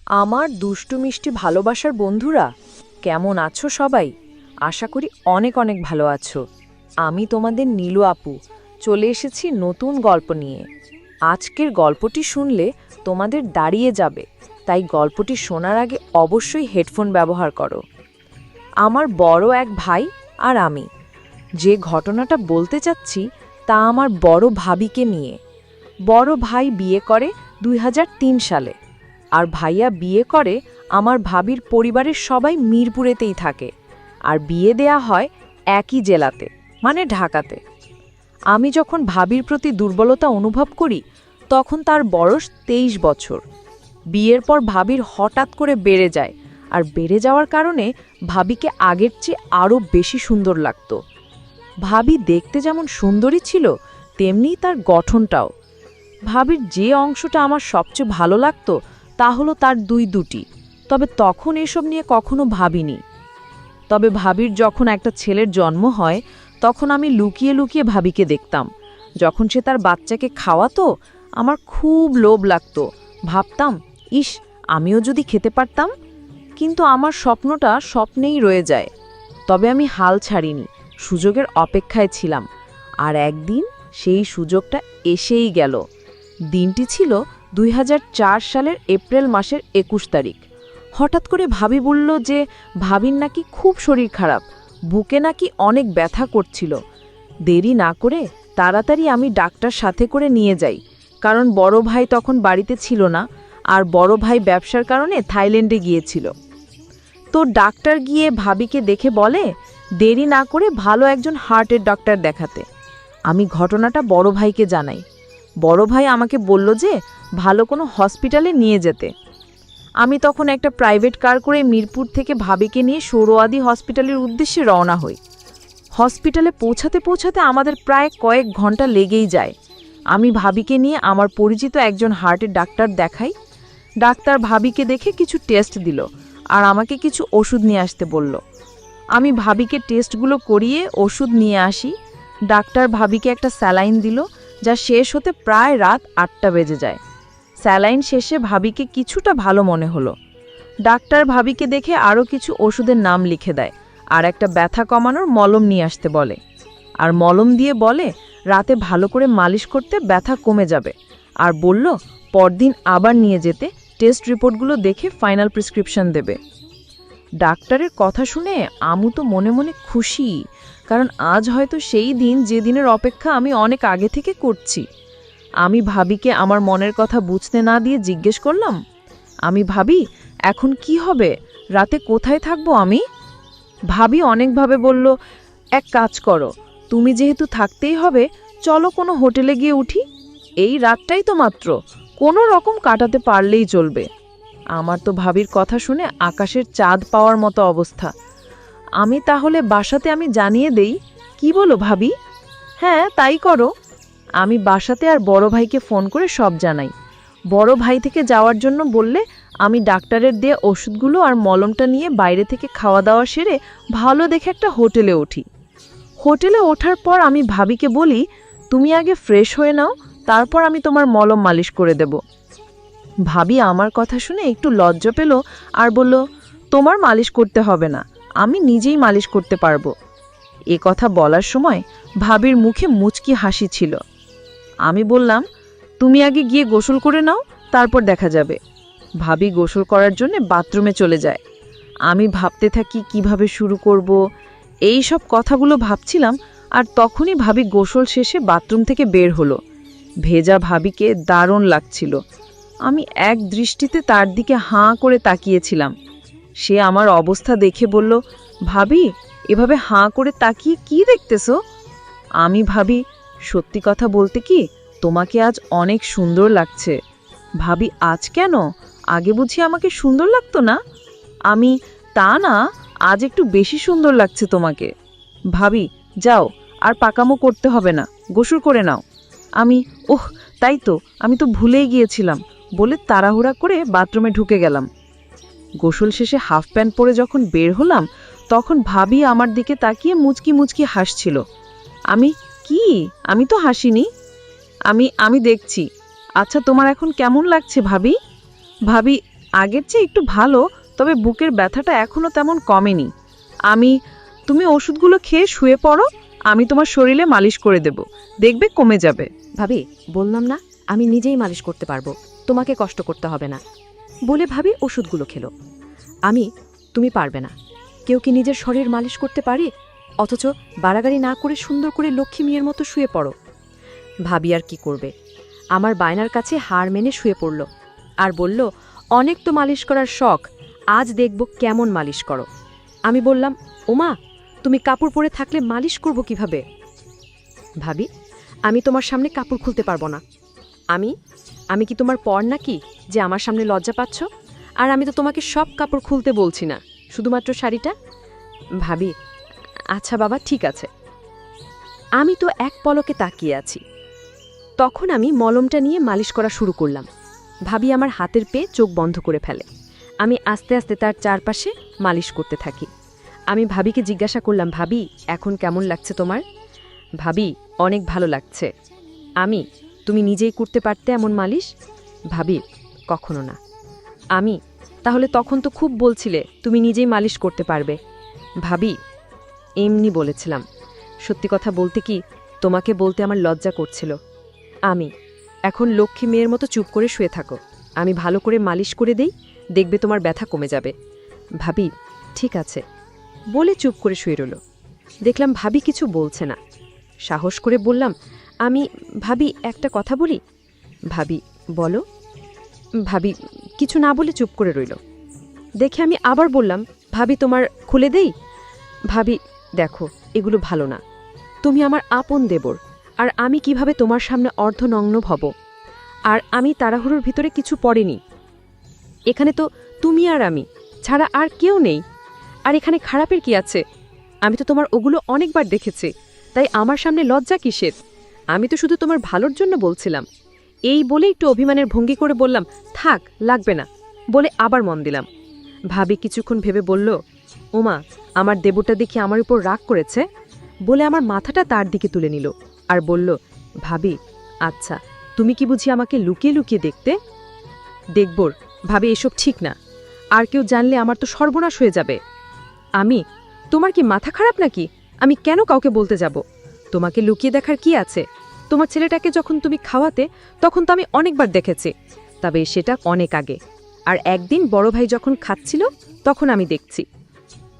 আমার দুষ্টু মিষ্টি ভালোবাসার বন্ধুরা, কেমন আছো সবাই? আশা করি অনেক অনেক ভালো আছো। আমি তোমাদের নীলু আপু চলে এসেছি নতুন গল্প নিয়ে। আজকের গল্পটি শুনলে তোমাদের দাঁড়িয়ে যাবে, তাই গল্পটি শোনার আগে অবশ্যই হেডফোন ব্যবহার করো। আমার বড় এক ভাই আর আমি যে ঘটনাটা বলতে চাচ্ছি তা আমার বড় ভাবিকে নিয়ে। বড় ভাই বিয়ে করে ২০০৩ সালে, আর ভাইয়া বিয়ে করে আমার ভাবির পরিবারের সবাই মিরপুরেতেই থাকে, আর বিয়ে দেয়া হয় একই জেলাতে, মানে ঢাকাতে। আমি যখন ভাবির প্রতি দুর্বলতা অনুভব করি তখন তার বয়স ২৩ বছর। বিয়ের পর ভাবির হঠাৎ করে বেড়ে যায়, আর বেড়ে যাওয়ার কারণে ভাবিকে আগের চেয়ে আরও বেশি সুন্দর লাগত। ভাবি দেখতে যেমন সুন্দরী ছিল তেমনি তার গঠনটাও। ভাবির যে অংশটা আমার সবচেয়ে ভালো লাগতো তা হলো তার দুটি, তবে তখন এসব নিয়ে কখনো ভাবিনি। তবে ভাবির যখন একটা ছেলের জন্ম হয় তখন আমি লুকিয়ে লুকিয়ে ভাবিকে দেখতাম। যখন সে তার বাচ্চাকে খাওয়াতো আমার খুব লোভ লাগতো। ভাবতাম, ইস, আমিও যদি খেতে পারতাম। কিন্তু আমার স্বপ্নটা স্বপ্নেই রয়ে যায়। তবে আমি হাল ছাড়িনি, সুযোগের অপেক্ষায় ছিলাম। আর একদিন সেই সুযোগটা এসেই গেল। দিনটি ছিল ২০০৪ সালের এপ্রিল মাসের ২১ তারিখ। হঠাৎ করে ভাবি বলল যে ভাবির নাকি খুব শরীর খারাপ, বুকে নাকি অনেক ব্যথা করছিল। দেরি না করে তাড়াতাড়ি আমি ডাক্তার সাথে করে নিয়ে যাই, কারণ বড় ভাই তখন বাড়িতে ছিল না, আর বড় ভাই ব্যবসার কারণে থাইল্যান্ডে গিয়েছিল। তো ডাক্তার গিয়ে ভাবিকে দেখে বলে দেরি না করে ভালো একজন হার্টের ডক্টর দেখাতে। আমি ঘটনাটা বড় ভাইকে জানাই। বড় ভাই আমাকে বলল যে ভালো কোনো হসপিটালে নিয়ে যেতে। আমি তখন একটা প্রাইভেট কার করে মিরপুর থেকে ভাবিকে নিয়ে সৌরওয়াদী হসপিটালের উদ্দেশ্যে রওনা হই। হসপিটালে পৌঁছাতে পৌঁছাতে আমাদের প্রায় কয়েক ঘন্টা লেগেই যায়। আমি ভাবিকে নিয়ে আমার পরিচিত একজন হার্টের ডাক্তার দেখাই। ডাক্তার ভাবিকে দেখে কিছু টেস্ট দিল আর আমাকে কিছু ওষুধ নিয়ে আসতে বলল। আমি ভাবিকে টেস্টগুলো করিয়ে ওষুধ নিয়ে আসি। ডাক্তার ভাবিকে একটা স্যালাইন দিল, যা শেষ হতে প্রায় রাত ৮টা বেজে যায়। স্যালাইন শেষে ভাবিকে কিছুটা ভালো মনে হলো। ডাক্তার ভাবিকে দেখে আরও কিছু ওষুধের নাম লিখে দেয় আর একটা ব্যথা কমানোর মলম নিয়ে আসতে বলে। আর মলম দিয়ে বলে রাতে ভালো করে মালিশ করতে ব্যথা কমে যাবে, আর বলল পরদিন আবার নিয়ে যেতে টেস্ট রিপোর্টগুলো দেখে ফাইনাল প্রেসক্রিপশন দেবে। ডাক্তারের কথা শুনে আমু তো মনে মনে খুশি, কারণ আজ হয়তো সেই দিন যে দিনের অপেক্ষা আমি অনেক আগে থেকে করছি। আমি ভাবিকে আমার মনের কথা বুঝতে না দিয়ে জিজ্ঞেস করলাম, আমি ভাবি এখন কি হবে, রাতে কোথায় থাকবো আমি? ভাবি অনেকভাবে বলল, এক কাজ করো, তুমি যেহেতু থাকতেই হবে চলো কোনো হোটেলে গিয়ে উঠি। এই রাতটাই তো মাত্র, কোনো রকম কাটাতে পারলেই চলবে। আমার তো ভাবির কথা শুনে আকাশের চাঁদ পাওয়ার মতো অবস্থা। আমি তাহলে বাসাতে আমি জানিয়ে দেই, কি বলো ভাবি? হ্যাঁ, তাই করো। আমি বাসাতে আর বড় ভাইকে ফোন করে সব জানাই। বড় ভাই থেকে যাওয়ার জন্য বললে আমি ডাক্তারের দেয়া ওষুধগুলো আর মলমটা নিয়ে বাইরে থেকে খাওয়া দাওয়া সেরে ভালো দেখে একটা হোটেলে উঠি। হোটেলে ওঠার পর আমি ভাবিকে বলি, তুমি আগে ফ্রেশ হয়ে নাও, তারপর আমি তোমার মলম মালিশ করে দেব। ভাবি আমার কথা শুনে একটু লজ্জা পেল আর বলল, তোমার মালিশ করতে হবে না, আমি নিজেই মালিশ করতে পারবো। এ কথা বলার সময় ভাবির মুখে মুচকি হাসি ছিল। আমি বললাম, তুমি আগে গিয়ে গোসল করে নাও, তারপর দেখা যাবে। ভাবি গোসল করার জন্য বাথরুমে চলে যায়। আমি ভাবতে থাকি কিভাবে শুরু করব। এই সব কথাগুলো ভাবছিলাম, আর তখনই ভাবি গোসল শেষে বাথরুম থেকে বের হলো। ভেজা ভাবিকে দারুণ লাগছিল। আমি এক দৃষ্টিতে তার দিকে হাঁ করে তাকিয়েছিলাম। সে আমার অবস্থা দেখে বলল, ভাবি এভাবে হাঁ করে তাকিয়ে কি দেখতেছো? আমি ভাবি, সত্যি কথা বলতে কি, তোমাকে আজ অনেক সুন্দর লাগছে। ভাবি, আজ কেন? আগে বুঝি আমাকে সুন্দর লাগতো না? আমি, তা না, আজ একটু বেশি সুন্দর লাগছে তোমাকে। ভাবি, যাও, আর পাকামো করতে হবে না, গোসল করে নাও। আমি, ওহ তাই তো, আমি তো ভুলেই গিয়েছিলাম বলে তাড়াহুড়া করে বাথরুমে ঢুকে গেলাম। গোসল শেষে হাফ প্যান্ট পরে যখন বের হলাম তখন ভাবি আমার দিকে তাকিয়ে মুচকি মুচকি হাসছিল। আমি, কি? আমি তো হাসিনি। আমি দেখছি। আচ্ছা, তোমার এখন কেমন লাগছে ভাবি? ভাবি, আগের চেয়ে একটু ভালো, তবে বুকের ব্যথাটা এখনো তেমন কমেনি। তুমি ওষুধগুলো খেয়ে শুয়ে পড়ো, আমি তোমার শরীরে মালিশ করে দেব, দেখবে কমে যাবে। ভাবি, বললাম না আমি নিজেই মালিশ করতে পারবো, তোমাকে কষ্ট করতে হবে না বলে ভাবি ওষুধগুলো খেলো। তুমি পারবে না, কেউ কি নিজের শরীর মালিশ করতে পারে? অথচ বাড়াগাড়ি না করে সুন্দর করে লক্ষ্মী মেয়ের মতো শুয়ে পড়ো। ভাবি আর কি করবে, আমার বায়নার কাছে হার মেনে শুয়ে পড়ল আর বলল, অনেক তো মালিশ করার শখ, আজ দেখব কেমন মালিশ করো। আমি বললাম, ওমা, তুমি কাপড় পরে থাকলে মালিশ করব কিভাবে? ভাবি, আমি তোমার সামনে কাপড় খুলতে পারবো না। আমি কি তোমার পর নাকি যে আমার সামনে লজ্জা পাচ্ছ? আর আমি তো তোমাকে সব কাপড় খুলতে বলছি না, শুধুমাত্র শাড়িটা। ভাবি, আচ্ছা বাবা, ঠিক আছে। আমি তো এক পলকে তাকিয়ে আছি। তখন আমি মলমটা নিয়ে মালিশ করা শুরু করলাম। ভাবি আমার হাতের পেয়ে চোখ বন্ধ করে ফেলে। আমি আস্তে আস্তে তার চারপাশে মালিশ করতে থাকি। আমি ভাবিকে জিজ্ঞাসা করলাম, ভাবি, এখন কেমন লাগছে তোমার? ভাবি, অনেক ভালো লাগছে। তুমি নিজেই করতে পারতে এমন মালিশ? ভাবি, কখনো না। তাহলে তখন তো খুব বলছিলে তুমি নিজেই মালিশ করতে পারবে। ভাবি, এমনি বলেছিলাম, সত্যি কথা বলতে কি, তোমাকে বলতে আমার লজ্জা করছিল। এখন লক্ষ্মী মেয়ের মতো চুপ করে শুয়ে থাকো, আমি ভালো করে মালিশ করে দেই, দেখবে তোমার ব্যথা কমে যাবে। ভাবি, ঠিক আছে বলে চুপ করে শুয়ে রইল। দেখলাম ভাবি কিছু বলছে না। সাহস করে বললাম, ভাবি, একটা কথা বলি। ভাবি, বলো। ভাবি কিছু না বলে চুপ করে রইল। দেখে আমি আবার বললাম, ভাবি, তোমার খুলে দেই? ভাবি, দেখো, এগুলো ভালো না। তুমি আমার আপন দেবর, আর আমি কিভাবে তোমার সামনে অর্ধনগ্ন হব? আর আমি তাড়াহুড়োর ভিতরে কিছু পড়েনি। এখানে তো তুমি আর আমি ছাড়া আর কেউ নেই। আর এখানে খারাপের কি আছে? আমি তো তোমার ওগুলো অনেকবার দেখেছি, তাই আমার সামনে লজ্জা কিসের? আমি তো শুধু তোমার ভালোর জন্য বলছিলাম। এই বলে একটু অভিমানের ভঙ্গি করে বললাম, থাক, লাগবে না, বলে আবার মন দিলাম। ভাবি কিছুক্ষণ ভেবে বলল, ওমা, আমার দেবরটা দেখে আমার উপর রাগ করেছে, বলে আমার মাথাটা তার দিকে তুলে নিল আর বলল, ভাবি, আচ্ছা, তুমি কি বুঝি আমাকে লুকিয়ে লুকিয়ে দেখতে? দেখবর, ভাবি, এসব ঠিক না। আর কেউ জানলে আমার তো সর্বনাশ হয়ে যাবে। তোমার কি মাথা খারাপ নাকি? আমি কেন কাউকে বলতে যাব? তোমাকে লুকিয়ে দেখার কি আছে? তোমার ছেলেটাকে যখন তুমি খাওয়াতে তখন তো আমি অনেকবার দেখেছি, তবে সেটা অনেক আগে। আর একদিন বড় ভাই যখন খাচ্ছিল তখন আমি দেখছি।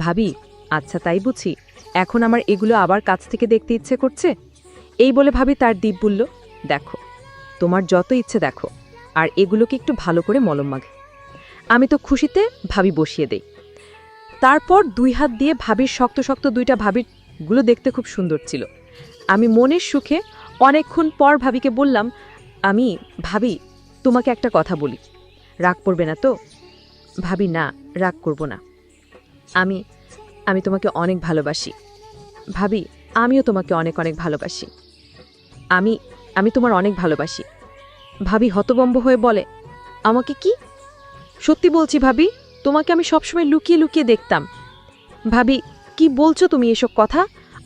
ভাবি, আচ্ছা, তাই বুঝি এখন আমার এগুলো আবার কাছ থেকে দেখতে ইচ্ছে করছে? এই বলে ভাবি তার দীপ বলল, দেখো, তোমার যত ইচ্ছে দেখো, আর এগুলোকে একটু ভালো করে মলম মাখে। আমি তো খুশিতে ভাবি বসিয়ে দেই। তারপর 2 হাত দিয়ে ভাবির শক্ত শক্ত দুইটা ভাবিগুলো দেখতে খুব সুন্দর ছিল। আমি মনের সুখে অনেকক্ষণ পর ভাবিকে বললাম, ভাবি, তোমাকে একটা কথা বলি, রাগ করবে না তো? ভাবি, না, রাগ করব না। আমি তোমাকে অনেক ভালোবাসি। ভাবি, আমিও তোমাকে অনেক অনেক ভালোবাসি। আমি তোমার অনেক ভালোবাসি। ভাবি হতবম্ব হয়ে বলে, আমাকে কি? সত্যি বলছি ভাবি, তোমাকে আমি সবসময় লুকিয়ে লুকিয়ে দেখতাম। ভাবি, কি বলছো তুমি এসব কথা?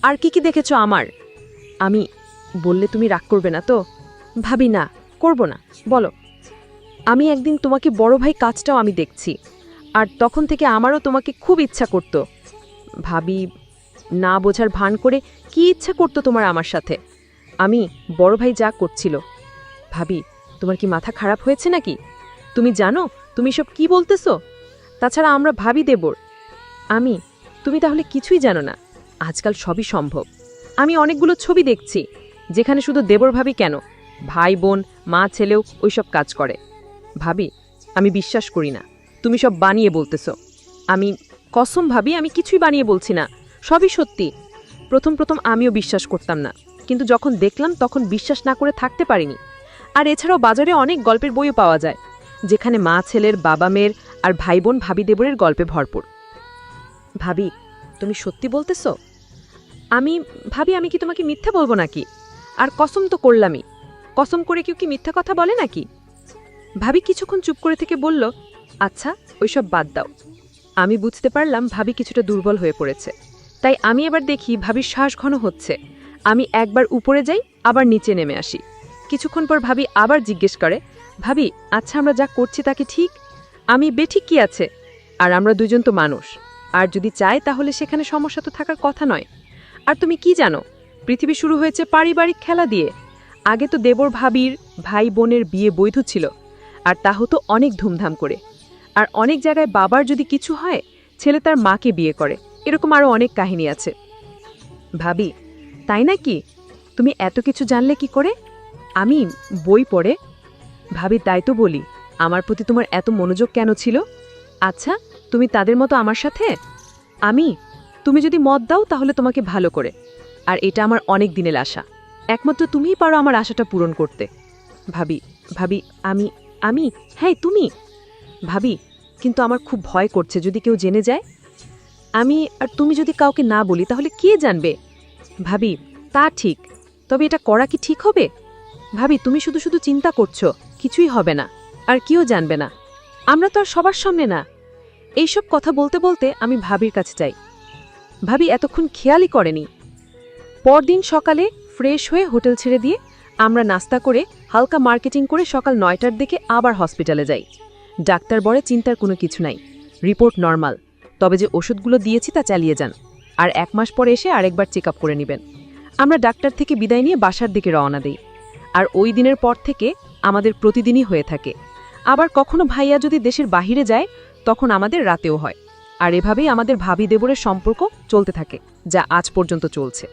আর কি কি দেখেছো আমার? বললে তুমি রাগ করবে না তো? ভাবি, না, করব না, বলো। আমি একদিন তোমাকে বড় ভাই কাজটাও আমি দেখছি, আর তখন থেকে আমারও তোমাকে খুব ইচ্ছা করত। ভাবি না বোঝার ভান করে, কি ইচ্ছা করতো তোমার আমার সাথে? বড় ভাই যা করছিল। ভাবি, তোমার কি মাথা খারাপ হয়েছে নাকি? তুমি জানো তুমি সব কি বলতেছো? তাছাড়া আমরা ভাবি দেবর। তুমি তাহলে কিছুই জানো না। আজকাল সবই সম্ভব। আমি অনেকগুলো ছবি দেখছি যেখানে শুধু দেবর ভাবি কেন, ভাই বোন মা ছেলেও ওইসব কাজ করে। ভাবি, আমি বিশ্বাস করি না, তুমি সব বানিয়ে বলতেছো। কসম ভাবি, আমি কিছুই বানিয়ে বলছি না, সবই সত্যি। প্রথম আমিও বিশ্বাস করতাম না, কিন্তু যখন দেখলাম তখন বিশ্বাস না করে থাকতে পারিনি। আর এছাড়াও বাজারে অনেক গল্পের বইও পাওয়া যায় যেখানে মা ছেলের, বাবা মেয়ের আর ভাই বোন ভাবি দেবরের গল্পে ভরপুর। ভাবি, তুমি সত্যি বলতেছো? ভাবি, আমি কি তোমাকে মিথ্যা বলবো নাকি? আর কসম তো করলামই। কসম করে কেউ কি মিথ্যা কথা বলে নাকি? ভাবি কিছুক্ষণ চুপ করে থেকে বলল, আচ্ছা, ওইসব বাদ দাও। আমি বুঝতে পারলাম ভাবি কিছুটা দুর্বল হয়ে পড়েছে, তাই আমি এবার দেখি ভাবির শ্বাস ঘন হচ্ছে। আমি একবার উপরে যাই, আবার নিচে নেমে আসি। কিছুক্ষণ পর ভাবি আবার জিজ্ঞেস করে, ভাবি, আচ্ছা, আমরা যা করছি তা কি ঠিক? আমি বেঠিক কি আছে? আর আমরা দুজন তো মানুষ, আর যদি চাই তাহলে সেখানে সমস্যা তো থাকার কথা নয়। আর তুমি কি জানো, পৃথিবী শুরু হয়েছে পারিবারিক খেলা দিয়ে। আগে তো দেবর ভাবির ভাই বোনের বিয়ে বৈধ ছিল, আর তা হতো অনেক ধুমধাম করে। আর অনেক জায়গায় বাবার যদি কিছু হয়, ছেলে তার মাকে বিয়ে করে। এরকম আরও অনেক কাহিনী আছে। ভাবি, তাই নাকি? তুমি এত কিছু জানলে কি করে? আমি বই পড়ে। ভাবি, তাই তো বলি, আমার প্রতি তোমার এত মনোযোগ কেন ছিল? আচ্ছা, তুমি তাদের মতো আমার সাথে? তুমি যদি মত দাও তাহলে তোমাকে ভালো করে। আর এটা আমার অনেক দিনের আশা। একমাত্র তুমিই পারো আমার আশাটা পূরণ করতে। ভাবি, ভাবি, আমি আমি হ্যাঁ তুমি। ভাবি, কিন্তু আমার খুব ভয় করছে যদি কেউ জেনে যায়। আমি আর তুমি যদি কাউকে না বলি তাহলে কে জানবে? ভাবি, তা ঠিক, তবে এটা করা কি ঠিক হবে? ভাবি, তুমি শুধু শুধু চিন্তা করছো, কিছুই হবে না, আর কেউ জানবে না। আমরা তো আর সবার সামনে না। এইসব কথা বলতে বলতে আমি ভাবির কাছে যাই। ভাবি এতক্ষণ খেয়ালই করেনি। পরদিন সকালে ফ্রেশ হয়ে হোটেল ছেড়ে দিয়ে আমরা নাস্তা করে হালকা মার্কেটিং করে সকাল 9টার দিকে আবার হসপিটালে যাই। ডাক্তার বলে চিন্তার কোনো কিছু নাই, রিপোর্ট নরমাল, তবে যে ওষুধগুলো দিয়েছি তা চালিয়ে যান, আর 1 মাস পরে এসে আরেকবার চেক আপ করে নেবেন। আমরা ডাক্তার থেকে বিদায় নিয়ে বাসার দিকে রওনা দিই। আর ওই দিনের পর থেকে আমাদের প্রতিদিনই হয়ে থাকে। আবার কখনো ভাইয়া যদি দেশের বাহিরে যায়, তখন আমাদের রাতেও হয়। আর এভাবেই আমাদের ভাবি দেবরের সম্পর্ক চলতে থাকে, যা আজ পর্যন্ত চলছে।